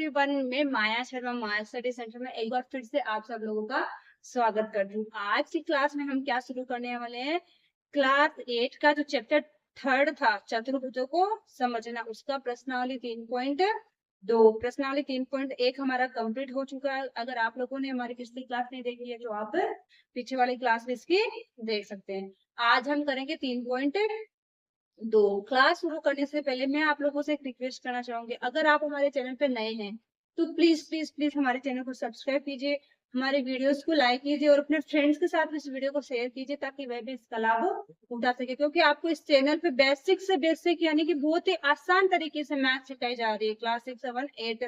Everyone, मैं माया शर्मा माया study centre में एक बार फिर से आप सब लोगों का स्वागत करती हूँ। आज की क्लास में हम क्या शुरू करने वाले हैं, क्लास 8 का जो चैप्टर 3 था चतुर्भुजों को समझना, उसका प्रश्नावली 3.2 प्रश्नावली 3.1 हमारा कंप्लीट हो चुका है। अगर आप लोगों ने हमारी पिछली क्लास नहीं देखी है तो आप पीछे वाली क्लास में इसकी देख सकते हैं। आज हम करेंगे 3.2। क्लास शुरू करने से पहले मैं आप लोगों से एक रिक्वेस्ट करना चाहूंगी, अगर आप हमारे चैनल पे नए हैं तो प्लीज प्लीज प्लीज हमारे चैनल को सब्सक्राइब कीजिए, हमारे वीडियोस को लाइक कीजिए और अपने फ्रेंड्स के साथ इस वीडियो को शेयर कीजिए ताकि वह भी इसका लाभ उठा सके। क्योंकि आपको इस चैनल पे बेसिक से बेसिक यानी कि बहुत ही आसान तरीके से मैथ सिखाई जा रही है, क्लास 6, 7, 8।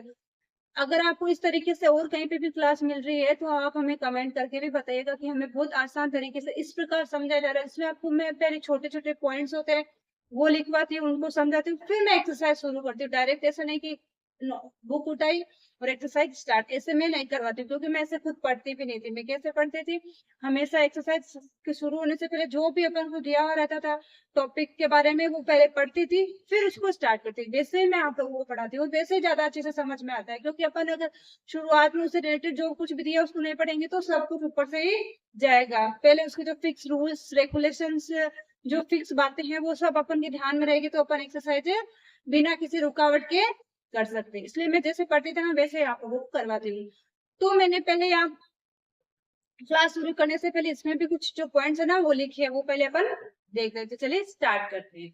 अगर आपको इस तरीके से और कहीं पे भी क्लास मिल रही है तो आप हमें कमेंट करके भी बताइएगा कि हमें बहुत आसान तरीके से इस प्रकार समझाया जा रहा है। इसमें आपको मैं पहले छोटे छोटे पॉइंट्स होते हैं वो लिखवाती हूँ, उनको समझाती हूँ, फिर मैं एक्सरसाइज शुरू करती हूँ। डायरेक्ट ऐसा नहीं कि बुक उठाई और एक्सरसाइज स्टार्ट, ऐसे मैं नहीं करवाती हूँ क्योंकि मैं ऐसे खुद पढ़ती भी नहीं थी। मैं कैसे पढ़ती थी, हमेशा एक्सरसाइज के शुरू होने से पहले जो भी अपन को दिया हुआ रहता था टॉपिक के बारे में वो पहले पढ़ती थी, फिर उसको स्टार्ट करती थी। वैसे मैं आप लोगों को पढ़ाती हूँ, वैसे ज्यादा अच्छे से समझ में आता है। क्योंकि अपन अगर शुरुआत में उससे रिलेटेड जो कुछ भी दिया उसको नहीं पढ़ेंगे तो सब कुछ ऊपर से ही जाएगा। पहले उसके जो फिक्स रूल्स रेगुलेशंस, जो फिक्स बातें हैं वो सब अपन के ध्यान में रहेगी तो अपन एक्सरसाइज बिना किसी रुकावट के कर सकते हैं। इसलिए मैं जैसे पढ़ती थी ना वैसे आप लोगों को करवाती हूँ। तो मैंने पहले आप क्लास शुरू करने से पहले इसमें भी कुछ जो पॉइंट्स है ना वो लिखे है, वो पहले अपन देख लेते। चलिए स्टार्ट करते हैं।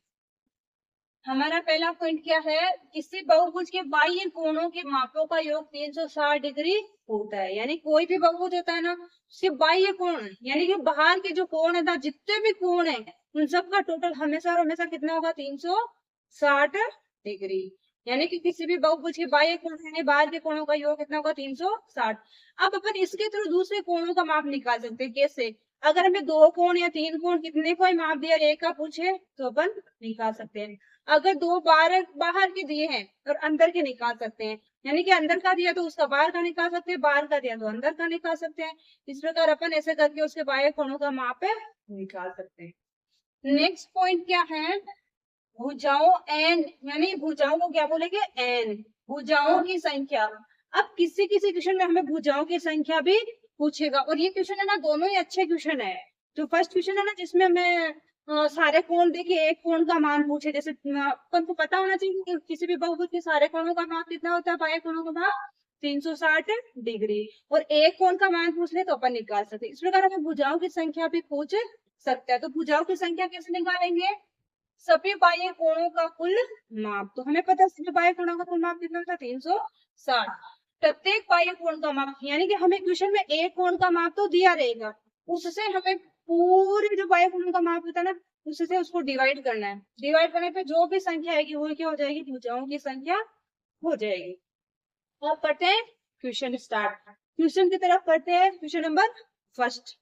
हमारा पहला पॉइंट क्या है, किसी बहुभुज के बाह्य कोणों के मापों का योग 360 डिग्री होता है। यानी कोई भी बहुभुज होता है ना, उसके बाह्य कोण यानी कि बाहर के जो कोण है ना, जितने भी कोण है उन सब का टोटल हमेशा और हमेशा कितना होगा, 360 डिग्री। यानी कि किसी भी बहुभुज के बाह्य कोण यानी बाहर के कोणों का योग कितना होगा, 360। अब अपन इसके थ्रू दूसरे कोणों का माप निकाल सकते हैं। कैसे, अगर हमें 2 कोण या 3 कोण कितने को माप दिया एक का पूछे तो अपन निकाल सकते हैं। अगर 2 बाहर के दिए हैं और अंदर के निकाल सकते हैं। यानी कि अंदर का दिया तो उसका बाहर का निकाल सकते हैं, बाहर का दिया तो अंदर का निकाल सकते हैं। इस प्रकार अपन ऐसे करके उसके बाह्य कोणों का माप निकाल सकते हैं। नेक्स्ट पॉइंट क्या है, भुजाओं एन यानी भुजाओं को क्या बोलेंगे, एन, भुजाओं की संख्या। अब किसी किसी क्वेश्चन में हमें भुजाओं की संख्या भी पूछेगा और ये क्वेश्चन है ना दोनों ही अच्छे क्वेश्चन है। जो फर्स्ट क्वेश्चन है ना जिसमें हमें सारे कोण देखिए एक कोण का मान पूछे, जैसे अपन को पता होना चाहिए कि किसी भी बहुभुज के सारे कोणों का मान कितना होता है, बाह्य कोणों का मान 360 डिग्री, और एक कोण का मान पूछ ले तो अपन निकाल सकते। इस प्रकार हमें भुजाओं की संख्या भी पूछ सकता है। तो भुजाओं की संख्या कैसे निकालेंगे, सभी बाह्य कोणों का कुल माप। तो हमें पता है सभी बाह्य कोणों का कुल माप कितना होता है, 360। प्रत्येक बाह्य कोण का माप यानी कि हमें क्वेश्चन में एक कोण का माप तो दिया रहेगा, उससे हमें पूरे जो बाह्य कोणों का माप होता है ना उससे उसको डिवाइड करना है। डिवाइड करने पे जो भी संख्या आएगी वो क्या हो जाएगी, भुजाओं की संख्या हो जाएगी। अब करते हैं क्वेश्चन स्टार्ट। क्वेश्चन की तरफ करते हैं। क्वेश्चन नंबर फर्स्ट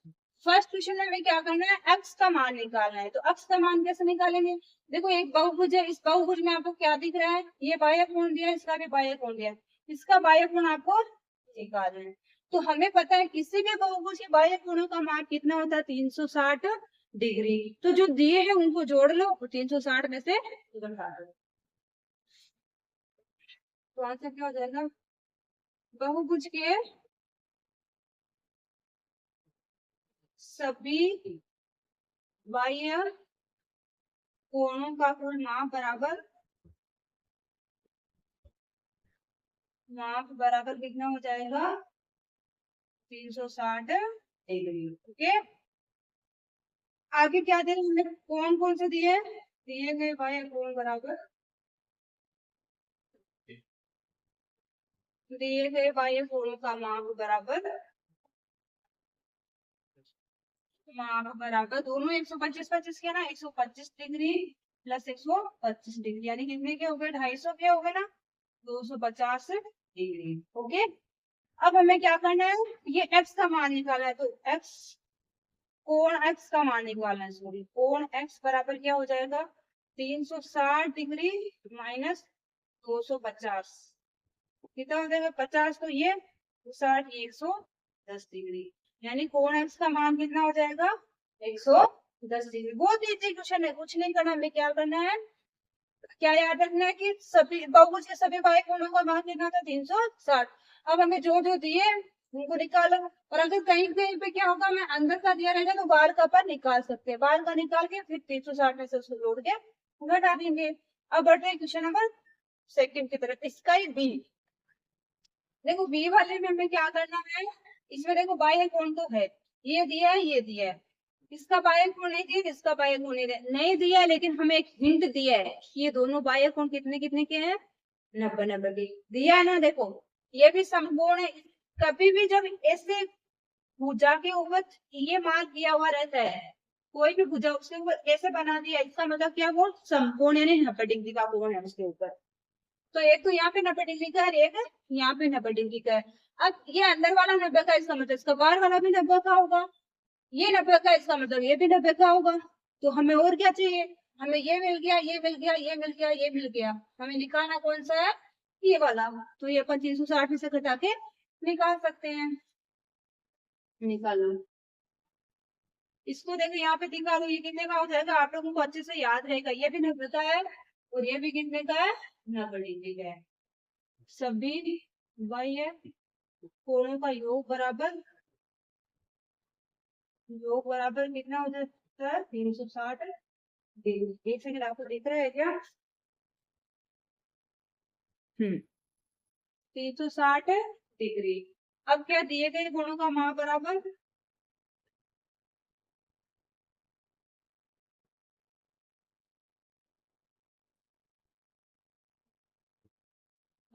क्वेश्चन में हमें क्या करना है, x का मान निकालना है। तो x का मान कैसे निकालेंगे, देखो एक बहुभुज है, इस बहुभुज में आपको क्या दिख रहा है, ये बाह्य कोण दिया है, इसका भी बाह्य कोण दिया है, इसका बाह्य कोण आपको निकालना है। तो हमें पता है किसी भी बहुभुज के बाह्य कोणों का मान कितना होता है, 360 डिग्री। तो जो दिए हैं उनको जोड़ लो और 360 में से घटा दो। तो आंसर क्या हो जाएगा, बहुभुज के सभी बाह्य कोणों का कुल माप बराबर कितना हो जाएगा, 360 डिग्री। ओके, आगे क्या दे रहे हैं, कौन कौन से दिए गए बाह्य कोण बराबर दिए गए बाह्य कोणों का माप बराबर दोनों 125 25 किया ना, 125 डिग्री प्लस 125 डिग्री यानी कितने के हो गए, 250 के हो गए ना, 250 डिग्री। ओके, अब हमें क्या करना है, ये x का मान निकालना है। तो x कोण x का मान निकालना है, सॉरी कोण x बराबर क्या हो जाएगा, 360 डिग्री माइनस 250 कितना हो जाएगा, 50। तो ये 60 110 डिग्री यानी कोण x का मान कितना हो जाएगा, 110 डिग्री। बहुत इजी क्वेश्चन है, कुछ नहीं करना, हमें क्या करना है, क्या याद रखना है कि सभी बहुभुज के सभी बाह्य कोणों का मान कितना था 360। अब हमें जो जो दिए उनको निकालो, और अगर कहीं कहीं पे क्या होगा हमें अंदर का दिया रहेगा तो बाहर का अपन निकाल सकते हैं, बाहर का निकाल के फिर 360 में से उसको जोड़ के घटा देंगे। अब बढ़ते हैं क्वेश्चन नंबर सेकंड की तरफ, इसका ही बी। देखो बी वाले में हमें क्या करना है, इसमें देखो बाह्य कोण तो है, ये दिया है ये दिया है, इसका बाह्य कोण नहीं दिया, इसका बाह्य कोण नहीं दिया है, लेकिन हमें एक हिंट दिया है, ये दोनों बाह्य कोण कितने कितने के हैं, 90-90 के दिया है ना। देखो ये भी समकोण है, कभी भी जब ऐसे भुजा के ऊपर ये मार्क किया हुआ रहता है, कोई भी भुजा उसके ऊपर ऐसे बना दिया, इसका मतलब क्या, वो समकोण यानी 90 डिग्री का कोण है उसके ऊपर। तो एक तो यहाँ पे 90 डिग्री का है, एक यहाँ पे 90 डिग्री का है। अब ये अंदर वाला 90 का, इसका मतलब इसका बाहर वाला भी 90 का होगा, ये 90 का, इसका मतलब ये भी 90 का होगा। तो हमें और क्या चाहिए, हमें ये मिल गया, ये मिल गया, ये मिल गया, ये मिल गया, हमें निकालना कौन सा है, ये वाला। तो ये अपन 360 में से घटा के निकाल सकते हैं। निकालो इसको, देखो यहाँ पे निकालो, ये कितने का हो जाएगा, आप लोगों को अच्छे से याद रहेगा, ये भी 90 का है और ये भी कितने का है, 90 डिग्री का है। सभी बाह्य कोणों का योग बराबर कितना हो जाता है, 360 डिग्री। एक सेकंड, आपको दिख रहा है क्या, 360 डिग्री। अब क्या दिए गए कोणों का माप बराबर,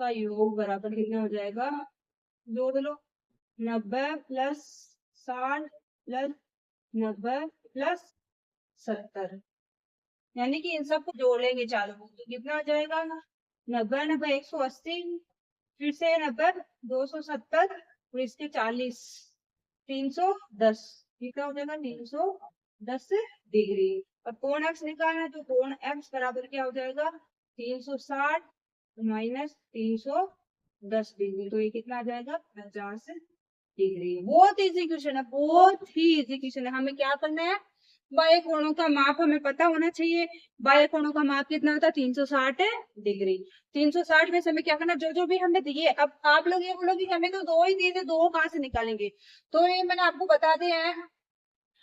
का योग बराबर कितना हो जाएगा, जोड़ लो, 90 प्लस 60 प्लस 90 प्लस 70, यानी कि इन सबको जोड़ेंगे चारों को तो कितना हो जाएगा, 90 90 180, फिर से 90 270 और इसके 40, 310, कितना हो जाएगा, 310 डिग्री। और कोण एक्स निकालना है तो कोण एक्स बराबर क्या हो जाएगा, 360 माइनस 310 डिग्री, तो ये कितना आ जाएगा, 50 डिग्री। बहुत इजी क्वेश्चन है, बहुत ही इजी क्वेश्चन है। हमें क्या करना है, बाह्य कोणों का माप हमें पता होना चाहिए। बाह्य कोणों का माप कितना होता है, 360 डिग्री। 360 में से हमें क्या करना, जो जो भी हमें दिए, अब आप लोग ये बोलोगे कि हमें तो दो ही दिए थे, दो कहाँ से निकालेंगे, तो ये मैंने आपको बता दिया है।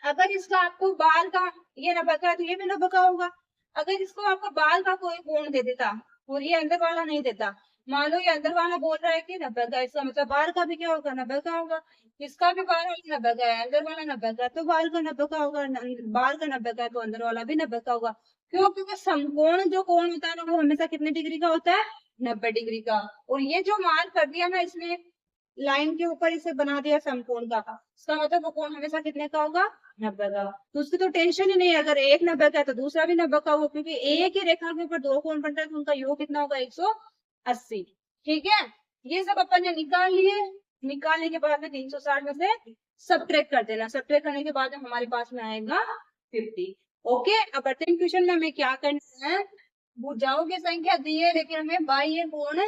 अगर इसका आपको बाल का ये न बका है तो ये भी न बका होगा। अगर इसको आपको बाल का कोई कोण दे देता और ये अंदर वाला नहीं देता, मान लो ये अंदर वाला बोल रहा है कि 90 का, इसका मतलब बाहर का भी क्या होगा, 90 का होगा। इसका भी बाहर वाला 90 का है, अंदर वाला 90 का, तो बाहर का 90 का होगा, बाहर का 90 का है तो अंदर वाला भी 90 का होगा। क्यों, क्योंकि समकोण जो कोण होता है ना वो हमेशा कितने डिग्री का होता है, 90 डिग्री का। और ये जो मार्क कर दिया ना इसने लाइन के ऊपर इसे बना दिया समकोण का, इसका मतलब वो कोण हमेशा कितने का होगा, 90 का। तो उसकी तो टेंशन ही नहीं है, अगर एक 90 का है तो दूसरा भी 90 का होगा, क्योंकि एक ही रेखा के ऊपर दो कोण बन रहे हैं तो उनका योग कितना होगा, 180। ठीक है, ये सब अपन ने निकाल लिए। निकालने के बाद में 360 में से सब्ट्रैक्ट कर देना, सब्ट्रैक्ट करने के बाद हमारे पास में आएगा 50। ओके, अब बढ़ते क्वेश्चन में हमें क्या करना है, भुजाओं की संख्या दी है लेकिन हमें बाह्य कोण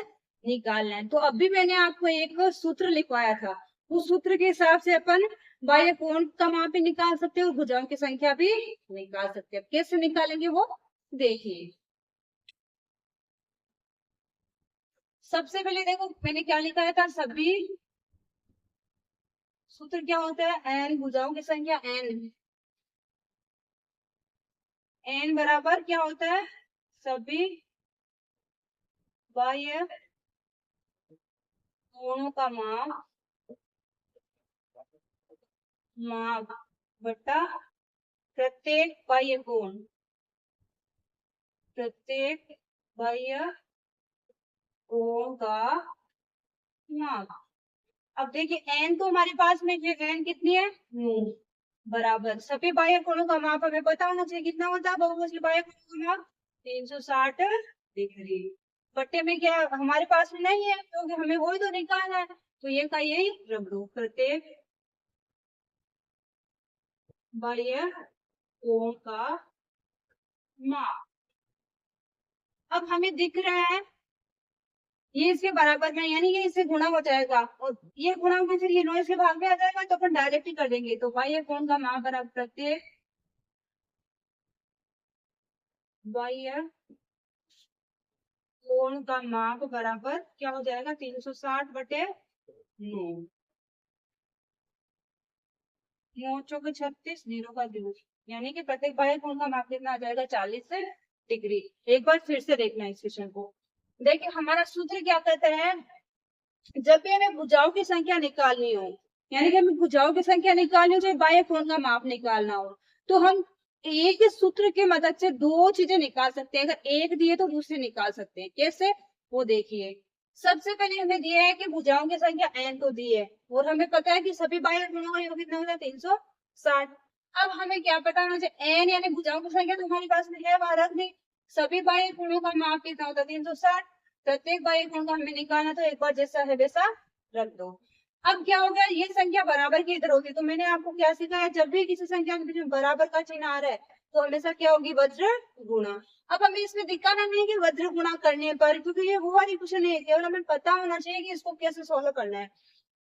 निकालना है। तो अभी मैंने आपको एक सूत्र लिखवाया था, उस सूत्र के हिसाब से अपन बाह्य कोण का माप भी निकाल सकते हैं और भुजाओं की संख्या भी निकाल सकते हैं। कैसे निकालेंगे वो देखिए। सबसे पहले देखो मैंने क्या लिखा था, सभी सूत्र क्या होता है, एन भुजाओं की संख्या एन, एन बराबर क्या होता है, सभी बाह्य कोणों का माप, माप बटा प्रत्येक बाह्य कोण, प्रत्येक बाह्य कोण का माप। अब देखिए एन तो हमारे पास में है, एन कितनी है, 9 बराबर सभी बाह्य कोणों का माप हमें पता होना चाहिए कितना होता है, बहुभुज के बाह्य कोणों का माप 360 डिग्री। बट्टे में क्या हमारे पास में नहीं है क्योंकि हमें वही तो निकालना है, तो ये का यही रख दो, प्रत्येक बाह्य कोण का माप। अब हमें दिख रहा है ये इसके बराबर में, यानी ये इससे गुणा हो जाएगा और ये गुणा में फिर ये 9 इसके भाग में आ जाएगा, तो अपन डायरेक्ट ही कर देंगे। तो बाह्य कोण का माप बराबर प्रत्येक बाह्य कोण का माप बराबर क्या हो जाएगा 360 बटे 9, 9 चौके 36, 0 का 0, यानी कि प्रत्येक बाह्य कोण का माप कितना आ जाएगा 40 डिग्री। एक बार फिर से देखना इस क्वेश्चन को। देखिए हमारा सूत्र क्या कहता है, जब भी हमें भुजाओं की संख्या निकालनी हो, यानी कि हमें भुजाओं की संख्या निकालनी हो, चाहे बाह्य कोण का माप निकालना हो, तो हम एक ही सूत्र की मदद से दो चीजें निकाल सकते हैं। अगर एक दिए तो दूसरी निकाल सकते हैं। कैसे, वो देखिए। सबसे पहले हमें दिया है कि भुजाओं की संख्या n तो दी है, और हमें पता है कि सभी बाह्य कोणों का योग कितना होता है 360। अब हमें क्या पता होना चाहिए, n यानी भुजाओं की संख्या तो हमारे पास में है, वहां रख दी। सभी बाह्य कोणों का माप कितना होता है 360, प्रत्येक बाह्य कोण का हमें निकालना, तो एक बार जैसा है वैसा रख दो। अब क्या होगा, ये संख्या बराबर की इधर होगी, तो मैंने आपको क्या सिखाया, जब भी किसी संख्या के बीच में बराबर का चिन्ह आ रहा है तो हमेशा क्या होगी, वज्र गुणा। अब हमें इसमें दिखाना नहीं है कि वज्र गुणा करने पर, क्योंकि ये वो वाली क्वेश्चन नहीं है, केवल हमें पता होना चाहिए कि इसको कैसे सोल्व करना है।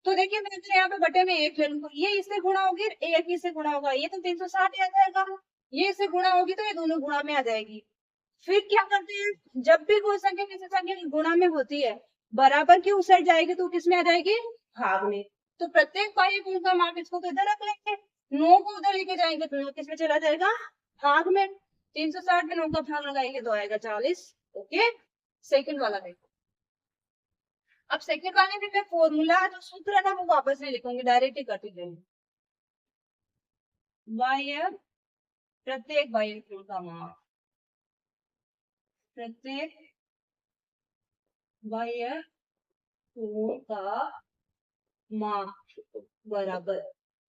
तो देखिए मैं अगर यहाँ पे बटे में 1 ले लूंगा, ये इससे गुणा होगी, एक इससे गुणा होगा, ये तो 360 आ जाएगा, ये इससे गुणा होगी तो ये दोनों गुणा में आ जाएगी। फिर क्या करते हैं, जब भी कोई संख्या किसी संख्या की गुणा में होती है, बराबर की उस साइड जाएगी तो किसमें आ जाएगी, भाग में। तो प्रत्येक बाह्य कोण का माप इसको तो इधर रख लेंगे, 9 को उधर लेके जाएंगे तो 9 किसमें चला जाएगा, भाग में। 360 में 9 का भाग लगाएंगे तो आएगा 40। ओके, सेकंड वाला देखो। अब सेकंड वाले में मैं फॉर्मूला जो सूत्र है ना वो वापस नहीं लिखूंगी, डायरेक्ट ही करती जाऊंगी। बाह्य, प्रत्येक बाह्य कोण का माप, प्रत्येक बाह्य कोण का माप बराबर,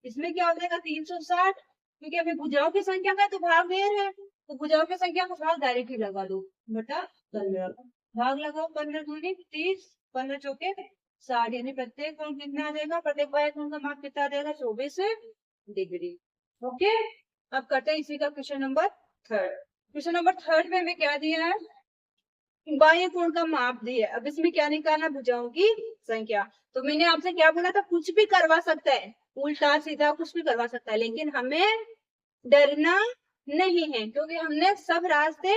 इसमें क्या हो जाएगा 360, क्योंकि अभी भुजाओं की संख्या का तो भाग दे रहे हैं, तो भुजाओं की संख्या को भाग डायरेक्ट ही लगा दो, बटा 15, भाग लगाओ, 15 दूनी 30, 15 चौके 60, यानी प्रत्येक कोण कितना आ जाएगा, प्रत्येक बाह्य कोण का माप कितना आ जाएगा 24 डिग्री। ओके, अब करते हैं इसी का question number third. Question number third में हमें क्या दिया है, बाह्य कोण का माप दिया है। अब इसमें क्या निकालना, भुजाओं की संख्या। तो मैंने आपसे क्या बोला था, कुछ भी करवा सकता है, उल्टा सीधा कुछ भी करवा सकता है, लेकिन हमें डरना नहीं है, क्योंकि हमने सब रास्ते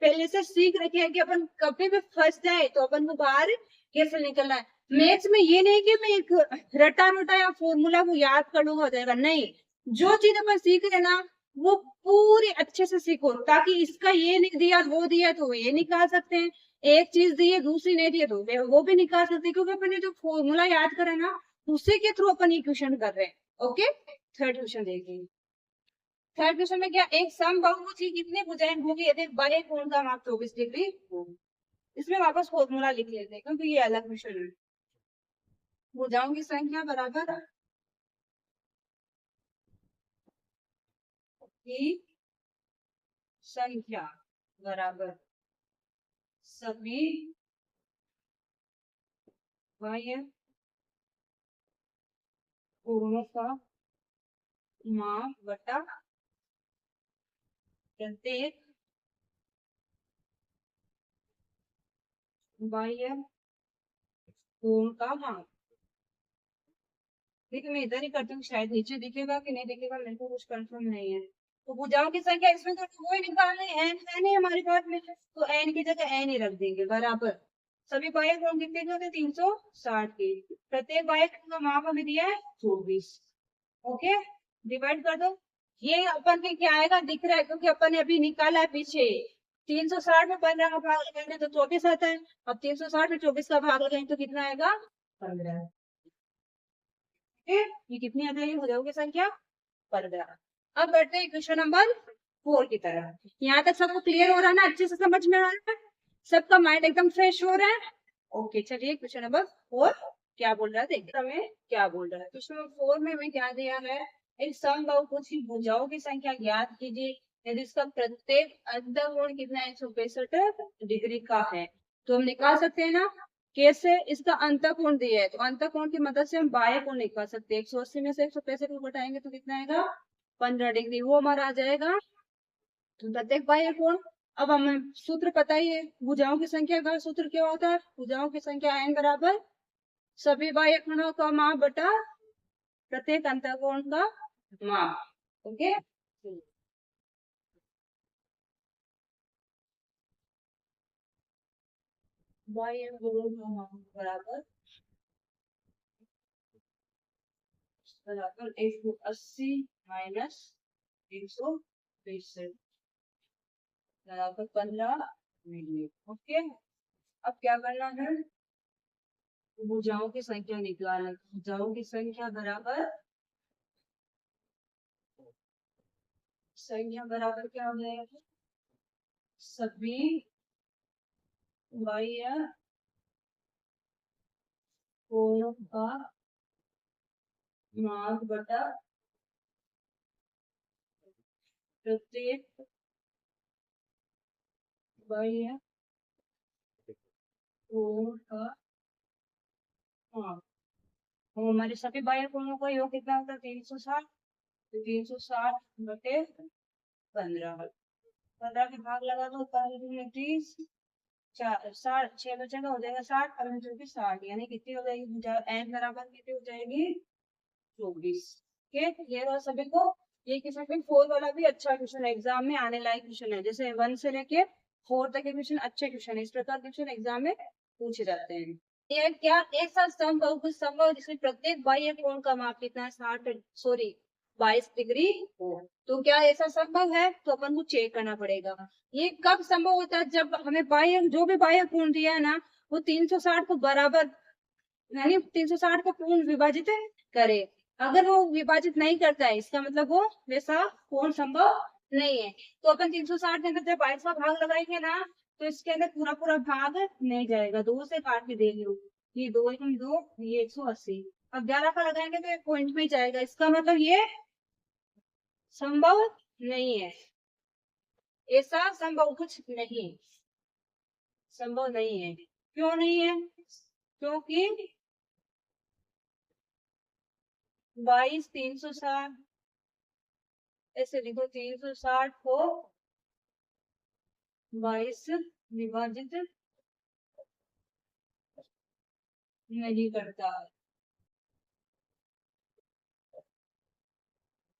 पहले से सीख रखे हैं कि अपन कभी भी फंस जाए तो अपन को बाहर कैसे निकलना है। मैथ्स में ये नहीं कि मैं एक रटा रोटा या फॉर्मूला को याद कर लूंगा हो जाएगा, नहीं, जो चीज अपन सीख रहे ना वो पूरी अच्छे से सीखो, ताकि इसका ये नहीं दिया वो दिया तो ये निकाल सकते हैं, एक चीज दी है दूसरी नहीं दी है तो वो भी निकाल सकते हैं, क्योंकि अपन ने जो फॉर्मूला याद करा ना उसी के थ्रू अपन ये क्वेश्चन कर रहे हैं। ओके, थर्ड क्वेश्चन देखिए। थर्ड क्वेश्चन में क्या, एक समबाहु की कितनी भुजाएं होंगी यदि बाह्य कोण का माप 24 डिग्री हो। इसमें वापस फॉर्मूला लिख लेते हैं, क्योंकि ये अलग क्वेश्चन है। भुजाओं की संख्या बराबर की संख्या बराबर सभी बाह्य कोणों का माप बटा प्रत्येक बाह्य कोण का माप। देखिए मैं इधर ही करती हूँ, शायद नीचे दिखेगा कि नहीं दिखेगा मेरे को कुछ कंफर्म नहीं है। तो भुजाओं की संख्या इसमें तो वो ही निकालनी है, एन है नहीं हमारे पास में, तो एन की जगह एन ही रख देंगे बराबर। सभी बाह्य कोण कितने के होते हैं 360 के, प्रत्येक बाह्य कोण का माप हमें दिया है 24। ओके, डिवाइड कर दो। ये अपन के क्या आएगा दिख रहा है, क्योंकि अपन ने अभी निकाला है पीछे। 360 में 15 का भाग लगाएंगे तो 24 आता है, अब 360 में 24 का भाग लगाएंगे तो कितना आएगा 15। ये कितनी आ जाएगी भुजाओं की संख्या 15। अब बढ़ते हैं क्वेश्चन नंबर 4 की तरफ। यहाँ तक सबको क्लियर हो रहा है ना, अच्छे से समझ में आ रहा है, सबका माइंड एकदम फ्रेश हो रहा है। ओके चलिए क्वेश्चन नंबर 4 क्या बोल रहा है, देखते हमें क्या बोल रहा है। क्वेश्चन नंबर 4 में हमें क्या दिया है, एक समबाहु की भुजाओं की संख्या ज्ञात कीजिए यदि इसका प्रत्येक अंतःकोण कितना 165 डिग्री का है। तो हम निकाल सकते हैं ना, कैसे, इसका अंतःकोण दिया है तो अंतःकोण की मदद से हम बाह्य कोण निकाल सकते हैं। 180 में से 165 को घटाएंगे तो कितना आएगा 15 डिग्री, वो हमारा आ जाएगा। तो प्रत्येक बाह्य कोण, अब हमें सूत्र पता ही है, भुजाओं की संख्या का सूत्र क्या होता है, भुजाओं की संख्या n बराबर सभी बाह्य कोणों का माप बटा प्रत्येक अंतःकोण का माप। ओके, बाह्य कोण का मान बराबर 180 माइनस 162 बराबर 15 मिलियन। ओके, अब क्या करना है, भुजाओं की संख्या निकालना। भुजाओं की संख्या बराबर क्या हो जाएगा, सभी बाह्य कोणों का मान बटा प्रत्येक बाह्य कोण का मान। तो हमारे सभी बाह्य कोणों का योग कितना होता है, 360। तो 360 बटे 15, 15 के भाग लगा दो, 30, 60, 6 बचेगा, हो जाएगा 60, और 60, यानी कितनी हो जाएगी, n बराबर कितनी हो जाएगी, 24। ठीक, ये रहा सभी को। ये किसी भी 4 वाला भी अच्छा क्वेश्चन एग्जाम में आने लायक क्वेश्चन है, जैसे 1 से लेके 4 तक के क्वेश्चन अच्छे क्वेश्चन है, इस प्रकार क्वेश्चन एग्जाम में पूछे जाते हैं। ये क्या, एक साथ सम बहुभुज संभव जिसमें प्रत्येक बाह्य कोण का माप कितना है, 22 डिग्री हो। तो क्या ऐसा संभव है, तो अपन को चेक करना पड़ेगा। ये कब संभव होता है, जब हमें बाह्य जो भी बाह्य कोण दिया है ना, वो 360 को बराबर, यानी 360 को पूर्ण विभाजित करे। अगर वो विभाजित नहीं करता है, इसका मतलब वो वैसा कोण संभव नहीं है। तो अपन 360 के अंदर जब 22 का भाग लगाएंगे ना, तो इसके अंदर पूरा पूरा भाग नहीं जाएगा, 2 से काट के देंगे, ये 2 एकम 2, ये 180। अब 11 का लगाएंगे तो एक पॉइंट में ही जाएगा, इसका मतलब ये संभव नहीं है, ऐसा संभव कुछ नहीं, संभव नहीं है। क्यों नहीं है, क्योंकि 22 360, ऐसे लिखो, 360 को 22 विभाजित नहीं करता।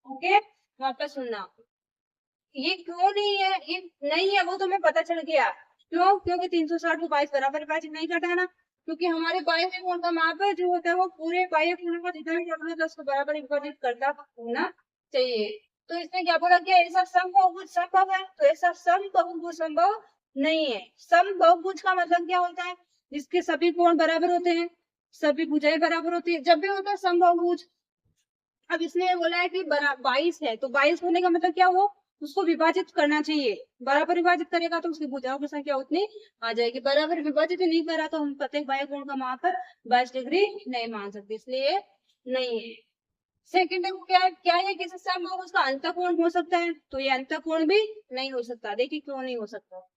ओके, वापस सुनना, ये क्यों नहीं है, ये नहीं है वो तो हमें पता चल गया। क्यों, क्योंकि 360 को 22 बराबर विभाजित नहीं करता है ना, क्योंकि हमारे बाह्य कोण का माप है जो होता है वो पूरे बाह्य कोण का जितना भी होता है उसको बराबर विभाजित करता होना चाहिए। तो इसने क्या बोला कि ऐसा समबाहुभुज संभव है, तो ऐसा समबाहुभुज संभव नहीं है। समबाहुभुज का मतलब क्या होता है, जिसके सभी कोण बराबर होते हैं, सभी भुजाएं बराबर होती है, जब भी होता है समबाहुभुज। अब इसने बोला है कि 22 है, तो 22 होने का मतलब क्या, वो उसको विभाजित करना चाहिए, बराबर विभाजित करेगा तो उसकी भुजाओं की संख्या उतनी आ जाएगी। बराबर विभाजित नहीं करा तो हम प्रत्येक बाह्य कोण का माप 22 डिग्री नहीं मान सकते, इसलिए नहीं है। सेकंड क्या है, क्या है, किसी समबाहु उसका अंतःकोण हो सकता है, तो ये अंतःकोण भी नहीं हो सकता। देखिए क्यों नहीं हो सकता,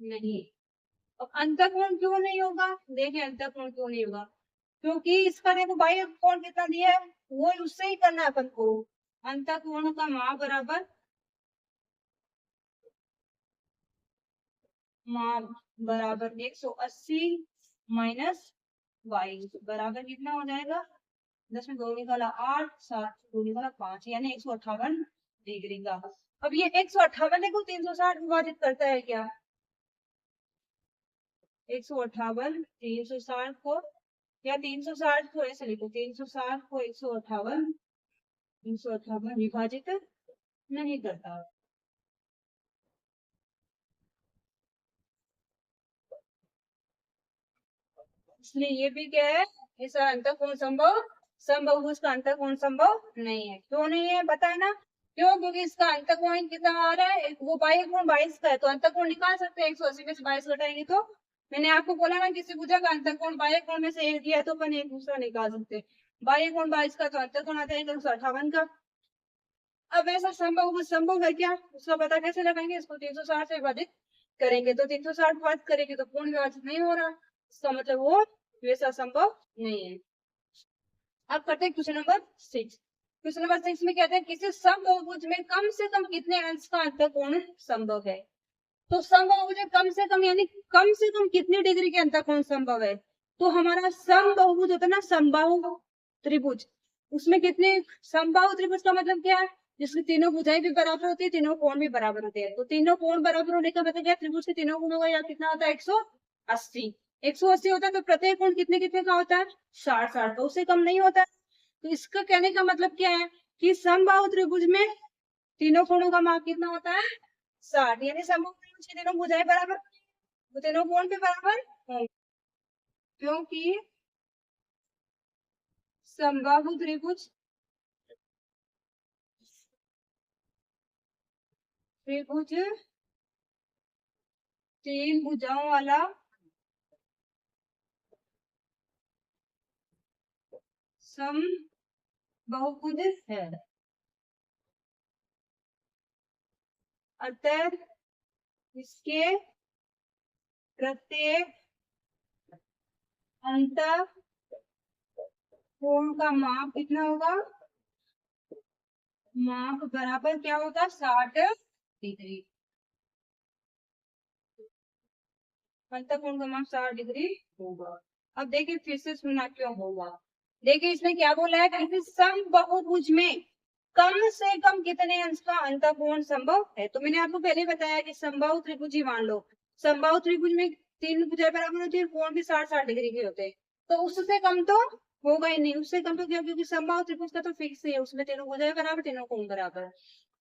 नहीं। अब अंतःकोण क्यों नहीं होगा, देखिए अंतःकोण क्यों नहीं होगा, क्योंकि इसका देखो बाह्य कोण कितना दिया है, वो उससे ही करना है अपन को। अंतःकोण का माप बराबर, माप बराबर 180 माइनस 22 बराबर कितना हो जाएगा, 10 में 2 निकाला 8, 7 2 निकाला 5, यानी 158 डिग्री का। अब ये 158 को 360 विभाजित करता है क्या, 158 360 को, या 360 को ऐसे लिखो, 360 को 158 विभाजित नहीं करता। इसलिए ये भी क्या है, इसका अंतःकोण संभव, समबाहुभुज का अंतःकोण संभव नहीं है। क्यों नहीं है, पता है ना, क्यों, क्योंकि इसका अंतःकोण कितना आ रहा है, वो बाह्य कोण 22 का है, तो अंतःकोण निकाल सकते हैं, 180 में से 22 घटाएंगे तो। मैंने आपको बोला ना, किसी भुजा का अंतःकोण बाह्य कोण में से एक दिया है तो अपन एक दूसरा निकाल सकते हैं। बाह्य कोण 22 का, तो अंतःकोण आता है 158 का। अब ऐसा संभव है क्या, उसका पता कैसे लगाएंगे, इसको 360 से विभाजित करेंगे, तो 360 विभाजित करेंगे तो पूर्ण विभाजित नहीं हो रहा, इसका मतलब वो वैसा संभव नहीं है। अब करते हैं क्वेश्चन नंबर 6। क्वेश्चन नंबर 6 में कहते हैं किसी समबाहुभुज में कम से कम कितने अंश का अंतःकोण संभव है। तो समबाहुभुज में कम से कम, यानी कम से कम कितनी डिग्री के अंतःकोण संभव है। तो हमारा समबाहुभुज होता है ना, समबाहु त्रिभुज, उसमें कितने, समबाहु त्रिभुज का मतलब क्या है, जिसकी तीनों भुजाएं भी बराबर होती है, तीनों कोण भी बराबर होते हैं। तो तीनों कोण बराबर होने का मतलब क्या, त्रिभुज के तीनों कोणों का याद कितना होता है, 180 80। 180 होता है तो प्रत्येक कोण कितने कितने का होता है? 60 60, तो उससे कम नहीं होता है। तो इसका कहने का मतलब क्या है कि समबाहु त्रिभुज में तीनों कोणों का माप कितना होता है? 60, यानी समबाहु त्रिभुज की तीनों भुजाएं बराबर, वो तीनों कोण भी बराबर होंगे, क्योंकि समबाहु त्रिभुज त्रिभुज तीन भुजाओं वाला समबाहुभुज है। अतः इसके प्रत्येक अंतः कोण का माप कितना होगा? माप बराबर क्या होगा? 60 डिग्री। अंतः कोण का माप 60 डिग्री होगा। अब देखिए फिर से सुनना क्यों होगा। देखिए इसने क्या बोला है कि समबाहुभुज में कम से कम कितने अंश का अंतः कोण संभव है। तो मैंने आपको पहले बताया कि समबाहु त्रिभुज ही मान लो, समबाहु त्रिभुज में तीन भुजाएं बराबर होती है, कोण भी 60 60 डिग्री के होते हैं, तो उससे कम तो होगा ही नहीं। उससे कम तो क्या, क्योंकि समबाहु त्रिभुज का तो फिक्स ही है, उसमें तीनों भुजाएं बराबर, तीनों कोण बराबर।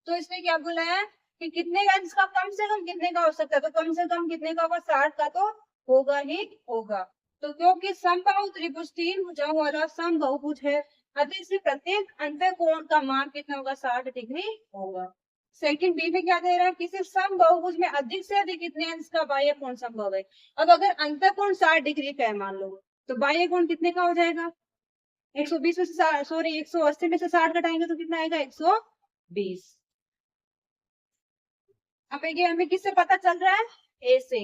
तो इसने क्या बोला है कि कितने का अंश का कम से कम कितने का हो सकता है, तो कम से कम कितने का होगा? 60 का तो होगा ही होगा। तो क्योंकि समबाहु त्रिभुज तीन भुजाओं वाला समबाहुभुज है, अतः इसमें प्रत्येक अंतः कोण का मान कितना होगा? 60 डिग्री होगा। सेकंड बी में क्या दे रहा है, किसी समबाहुभुज में अधिक से अधिक कितने अंश का बाह्य कोण संभव है। अब अगर अंतः कोण 60 डिग्री का है मान लो, तो बाह्य कोण कितने का हो जाएगा? 120 में से सॉरी 180 में से 60 घटाएंगे तो कितना आएगा? 120। अब ये हमें किससे पता चल रहा है? ए से।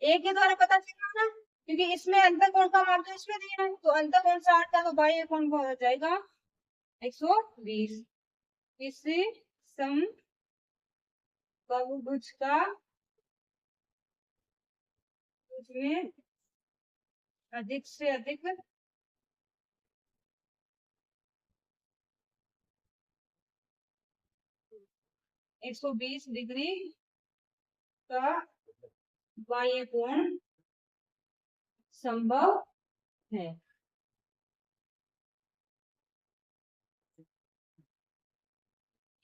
ए के द्वारा पता चल रहा है ना, क्योंकि इसमें अंतः कोण का मान तो इसमें दिया है, तो अंतः कोण 60 का, तो बाह्य कोण हो जाएगा 120। इसे सम बहुभुज का में अधिक से अधिक एक 120 डिग्री का बाह्य कोण संभव है।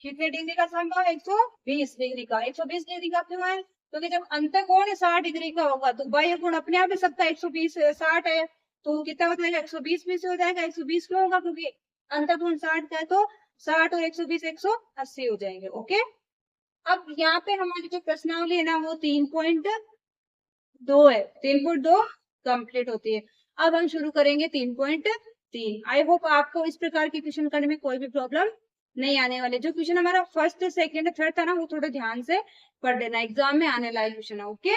कितने डिग्री का संभव है? 120 डिग्री का। 120 डिग्री का क्यों है? क्योंकि जब अंतः कोण 60 डिग्री का होगा तो बाह्य कोण अपने आप ही सबका 120 60 है, तो कितना हो जाएगा? 120 में से हो जाएगा। 120 क्यों होगा? क्योंकि अंतः कोण 60 का है, तो 60 और 120 180 हो जाएंगे। ओके, अब यहाँ पे हमारी जो प्रश्नावली है ना वो 3.2 है। 3.2 कंप्लीट होती है। अब हम शुरू करेंगे 3.3। आई होप आपको इस प्रकार के क्वेश्चन करने में कोई भी प्रॉब्लम नहीं आने वाले। जो क्वेश्चन हमारा फर्स्ट सेकंड थर्ड था ना, वो थोड़ा ध्यान से पढ़ लेना, एग्जाम में आने लायक क्वेश्चन है। ओके।